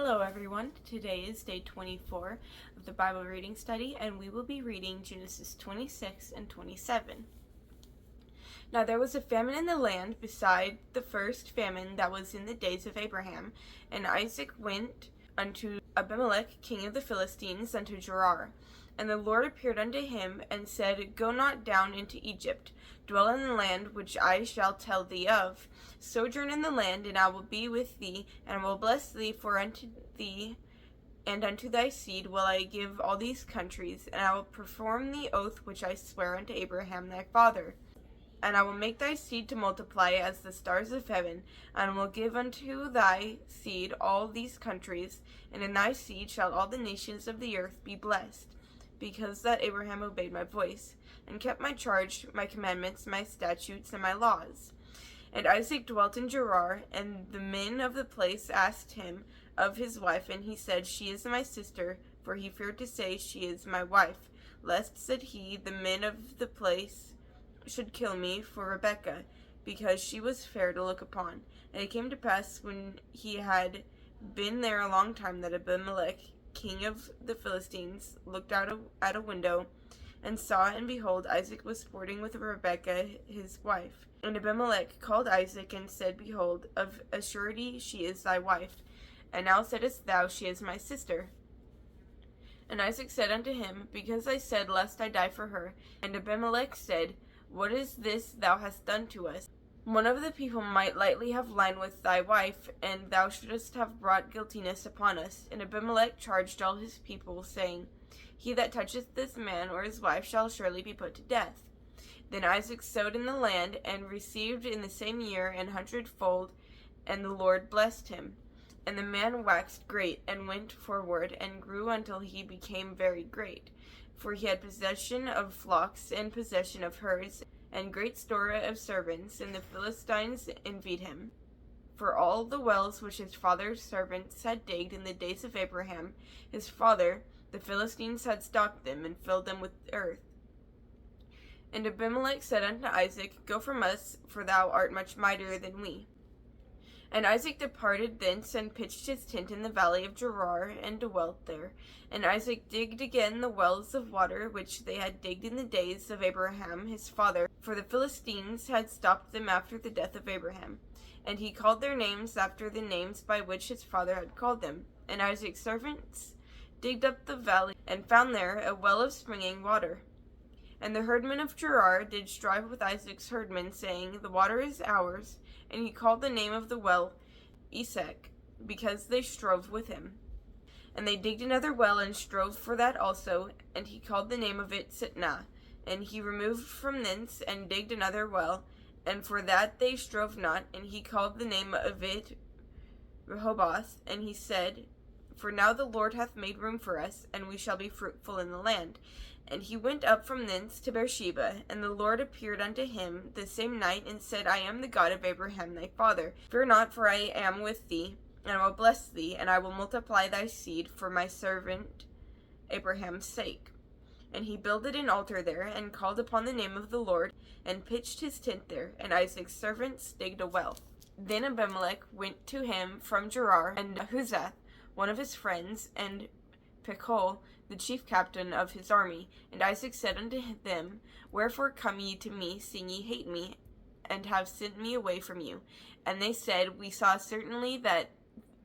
Hello everyone, today is day 24 of the Bible reading study and we will be reading Genesis 26 and 27. Now there was a famine in the land beside the first famine that was in the days of Abraham, and Isaac went unto Abimelech king of the Philistines unto Gerar. And the Lord appeared unto him, and said, Go not down into Egypt, dwell in the land which I shall tell thee of. Sojourn in the land, and I will be with thee, and will bless thee, for unto thee and unto thy seed will I give all these countries, and I will perform the oath which I swear unto Abraham thy father. And I will make thy seed to multiply as the stars of heaven, and will give unto thy seed all these countries, and in thy seed shall all the nations of the earth be blessed, because that Abraham obeyed my voice, and kept my charge, my commandments, my statutes, and my laws. And Isaac dwelt in Gerar, and the men of the place asked him of his wife, and he said, She is my sister, for he feared to say, She is my wife, lest, said he, the men of the place should kill me for Rebekah, because she was fair to look upon. And it came to pass, when he had been there a long time, that Abimelech, king of the Philistines, looked out at a window, and saw, and behold, Isaac was sporting with Rebekah his wife. And Abimelech called Isaac, and said, Behold, of a surety she is thy wife. And now saidst thou, She is my sister. And Isaac said unto him, Because I said, Lest I die for her. And Abimelech said, What is this thou hast done to us? One of the people might lightly have lain with thy wife, and thou shouldest have brought guiltiness upon us. And Abimelech charged all his people, saying, He that toucheth this man or his wife shall surely be put to death. Then Isaac sowed in the land, and received in the same year 100-fold, and the Lord blessed him. And the man waxed great, and went forward, and grew until he became very great. For he had possession of flocks, and possession of herds, and great store of servants, and the Philistines envied him. For all the wells which his father's servants had digged in the days of Abraham, his father, the Philistines had stopped them, and filled them with earth. And Abimelech said unto Isaac, Go from us, for thou art much mightier than we. And Isaac departed thence, and pitched his tent in the valley of Gerar, and dwelt there. And Isaac digged again the wells of water which they had digged in the days of Abraham his father, for the Philistines had stopped them after the death of Abraham. And he called their names after the names by which his father had called them. And Isaac's servants digged up the valley, and found there a well of springing water. And the herdmen of Gerar did strive with Isaac's herdmen, saying, The water is ours. And he called the name of the well Esek, because they strove with him. And they digged another well, and strove for that also, and he called the name of it Sitnah. And he removed from thence, and digged another well, and for that they strove not, and he called the name of it Rehoboth. And he said, For now the Lord hath made room for us, and we shall be fruitful in the land. And he went up from thence to Beersheba, and the Lord appeared unto him the same night, and said, I am the God of Abraham thy father. Fear not, for I am with thee, and I will bless thee, and I will multiply thy seed for my servant Abraham's sake. And he builded an altar there, and called upon the name of the Lord, and pitched his tent there, and Isaac's servants digged a well. Then Abimelech went to him from Gerar, and Ahuzath, one of his friends, and Pekol, the chief captain of his army. And Isaac said unto them, Wherefore come ye to me, seeing ye hate me, and have sent me away from you? And they said, We saw certainly that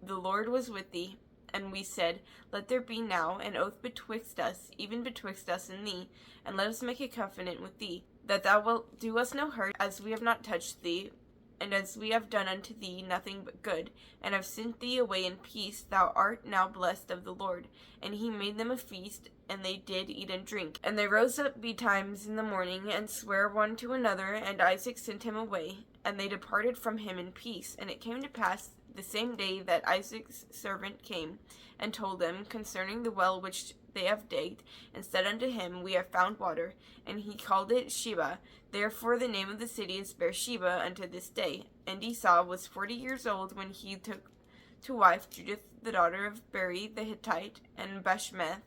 the Lord was with thee. And we said, Let there be now an oath betwixt us, even betwixt us and thee, and let us make a covenant with thee, that thou wilt do us no hurt, as we have not touched thee, and as we have done unto thee nothing but good, and have sent thee away in peace. Thou art now blessed of the Lord. And he made them a feast, and they did eat and drink. And they rose up betimes in the morning, and sware one to another, and Isaac sent him away, and they departed from him in peace. And it came to pass the same day that Isaac's servant came, and told them concerning the well which they have digged, and said unto him, We have found water. And he called it Sheba. Therefore the name of the city is Beersheba unto this day. And Esau was 40 years old when he took to wife Judith the daughter of Beri the Hittite, and Bashmeth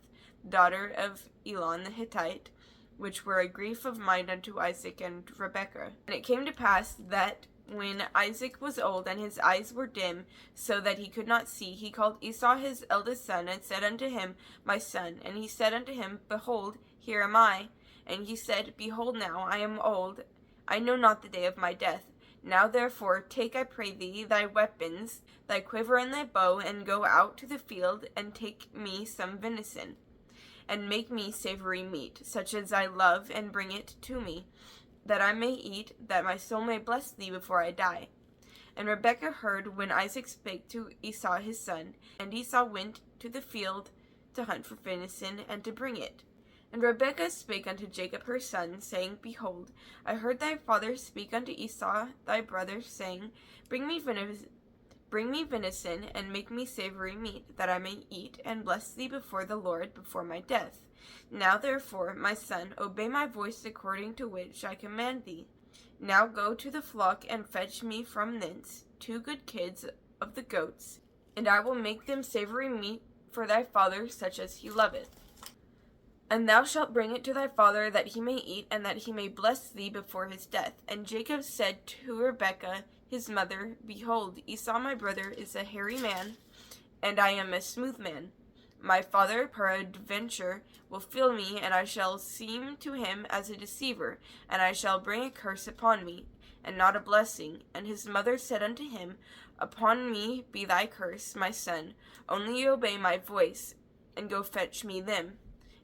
daughter of Elon the Hittite, which were a grief of mind unto Isaac and Rebekah. And it came to pass that when Isaac was old, and his eyes were dim, so that he could not see, he called Esau his eldest son, and said unto him, My son. And he said unto him, Behold, here am I. And he said, Behold now, I am old, I know not the day of my death. Now therefore take, I pray thee, thy weapons, thy quiver and thy bow, and go out to the field, and take me some venison, and make me savory meat, such as I love, and bring it to me, that I may eat, that my soul may bless thee before I die. And Rebekah heard when Isaac spake to Esau his son, and Esau went to the field to hunt for venison, and to bring it. And Rebekah spake unto Jacob her son, saying, Behold, I heard thy father speak unto Esau thy brother, saying, Bring me venison, and make me savory meat, that I may eat, and bless thee before the Lord before my death. Now therefore, my son, obey my voice according to which I command thee. Now go to the flock, and fetch me from thence 2 good kids of the goats, and I will make them savory meat for thy father, such as he loveth. And thou shalt bring it to thy father, that he may eat, and that he may bless thee before his death. And Jacob said to Rebekah his mother, Behold, Esau my brother is a hairy man, and I am a smooth man. My father peradventure will feel me, and I shall seem to him as a deceiver, and I shall bring a curse upon me, and not a blessing. And his mother said unto him, Upon me be thy curse, my son, only obey my voice, and go fetch me them.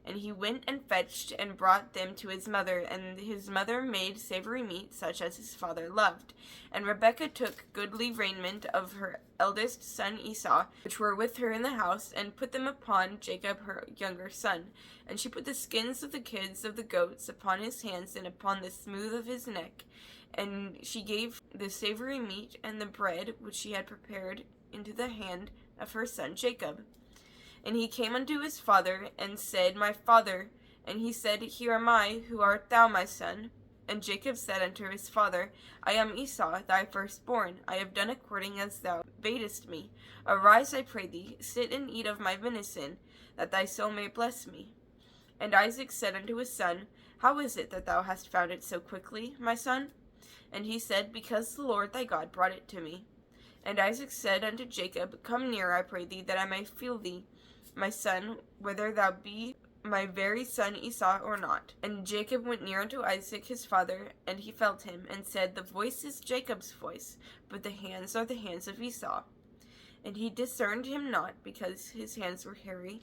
And he went and fetched, and brought them to his mother, and his mother made savory meat, such as his father loved. And Rebekah took goodly raiment of her eldest son Esau, which were with her in the house, and put them upon Jacob her younger son. And she put the skins of the kids of the goats upon his hands, and upon the smooth of his neck. And she gave the savory meat and the bread which she had prepared into the hand of her son Jacob. And he came unto his father, and said, My father. And he said, Here am I, who art thou, my son? And Jacob said unto his father, I am Esau, thy firstborn. I have done according as thou badest me. Arise, I pray thee, sit and eat of my venison, that thy soul may bless me. And Isaac said unto his son, How is it that thou hast found it so quickly, my son? And he said, Because the Lord thy God brought it to me. And Isaac said unto Jacob, Come near, I pray thee, that I may feel thee, my son, whether thou be my very son Esau or not. And Jacob went near unto Isaac his father, and he felt him, and said, The voice is Jacob's voice, but the hands are the hands of Esau. And he discerned him not, because his hands were hairy,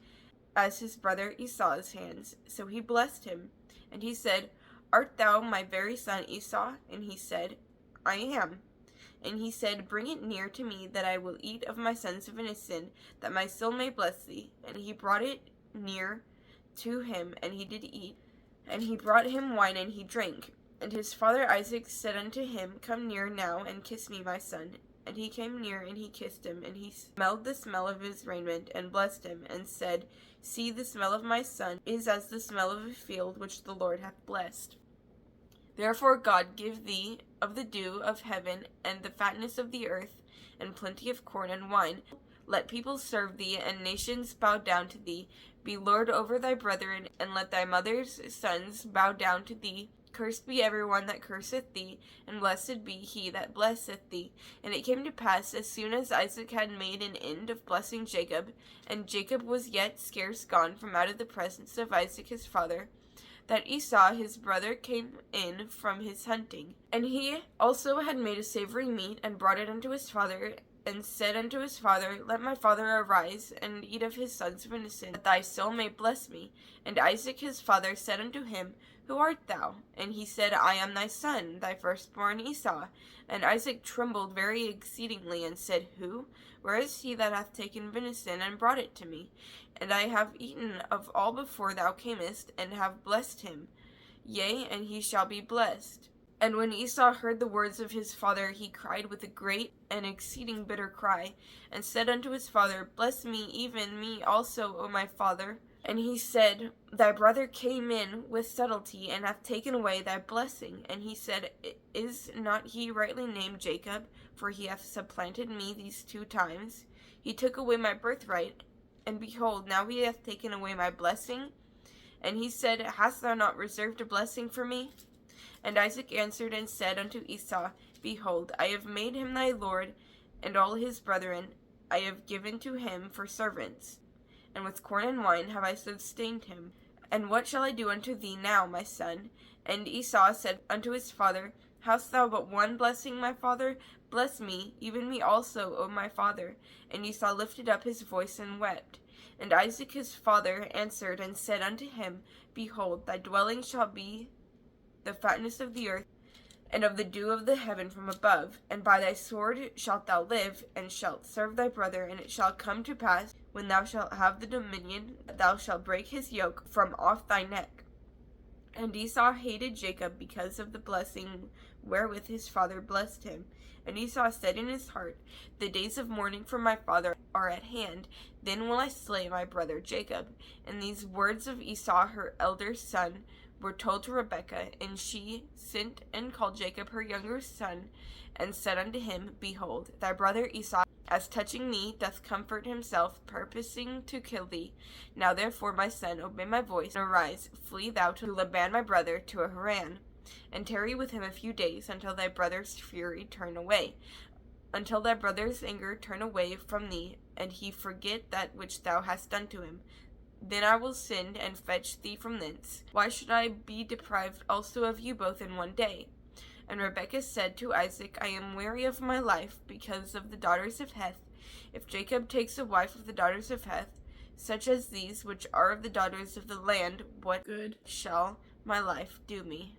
as his brother Esau's hands. So he blessed him. And he said, Art thou my very son Esau? And he said, I am. And he said, Bring it near to me, that I will eat of my son's venison, that my soul may bless thee. And he brought it near to him, and he did eat. And he brought him wine, and he drank. And his father Isaac said unto him, Come near now, and kiss me, my son. And he came near, and he kissed him, and he smelled the smell of his raiment, and blessed him, and said, See, the smell of my son is as the smell of a field which the Lord hath blessed. Therefore God give thee of the dew of heaven, and the fatness of the earth, and plenty of corn and wine. Let people serve thee, and nations bow down to thee. Be lord over thy brethren, and let thy mother's sons bow down to thee. Cursed be every one that curseth thee, and blessed be he that blesseth thee. And it came to pass, as soon as Isaac had made an end of blessing Jacob, and Jacob was yet scarce gone from out of the presence of Isaac his father, that Esau his brother came in from his hunting. And he also had made a savory meat, and brought it unto his father, and said unto his father, Let my father arise, and eat of his son's venison, that thy soul may bless me. And Isaac his father said unto him, Who art thou? And he said, I am thy son, thy firstborn Esau. And Isaac trembled very exceedingly, and said, Who? Where is he that hath taken venison, and brought it to me? And I have eaten of all before thou camest, and have blessed him. Yea, and he shall be blessed. And when Esau heard the words of his father, he cried with a great and exceeding bitter cry, and said unto his father, Bless me, even me also, O my father. And he said, Thy brother came in with subtlety, and hath taken away thy blessing. And he said, Is not he rightly named Jacob? For he hath supplanted me these 2 times. He took away my birthright, and behold, now he hath taken away my blessing. And he said, Hast thou not reserved a blessing for me? And Isaac answered and said unto Esau, behold, I have made him thy lord, and all his brethren I have given to him for servants, and with corn and wine have I sustained him. And what shall I do unto thee now, my son? And Esau said unto his father, Hast thou but one blessing, my father? Bless me, even me also, O my father. And Esau lifted up his voice and wept. And Isaac his father answered and said unto him, Behold, thy dwelling shall be the fatness of the earth, and of the dew of the heaven from above. And by thy sword shalt thou live, and shalt serve thy brother. And it shall come to pass, when thou shalt have the dominion, that thou shalt break his yoke from off thy neck. And Esau hated Jacob because of the blessing wherewith his father blessed him. And Esau said in his heart, The days of mourning for my father are at hand, then will I slay my brother Jacob. And these words of Esau her elder son were told to Rebekah, and she sent and called Jacob her younger son, and said unto him, Behold, thy brother Esau, as touching thee, doth comfort himself, purposing to kill thee. Now therefore, my son, obey my voice, and arise, flee thou to Laban my brother, to Haran, and tarry with him a few days, until thy brother's fury turn away, until thy brother's anger turn away from thee, and he forget that which thou hast done to him. Then I will send and fetch thee from thence. Why should I be deprived also of you both in one day? And Rebekah said to Isaac, I am weary of my life because of the daughters of Heth. If Jacob takes a wife of the daughters of Heth, such as these which are of the daughters of the land, what good shall my life do me?